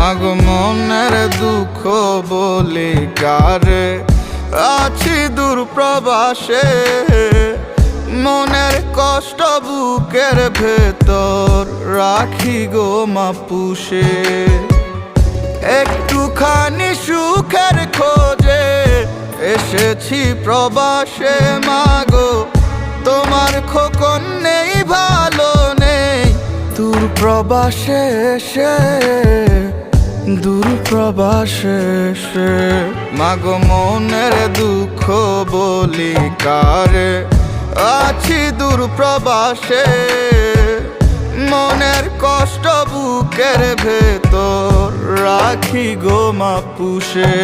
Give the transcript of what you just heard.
মাগো মনের দুঃখ বলি কারে, আছি দূর প্রবাসে। মনের কষ্ট বুকের ভেতর রাখি গো মা পুষে। একটুখানি সুখের খোঁজে এসেছি প্রবাসে মাগো, তোমার খোকন নেই ভালো নেই দূর প্রবাসে এসে, দূর প্রবাসে এসে। মাগো মনের দুঃখ বলি কারে, আছি দূর প্রবাসে। মনের কষ্ট বুকের ভেতর রাখি গো মা পুষে।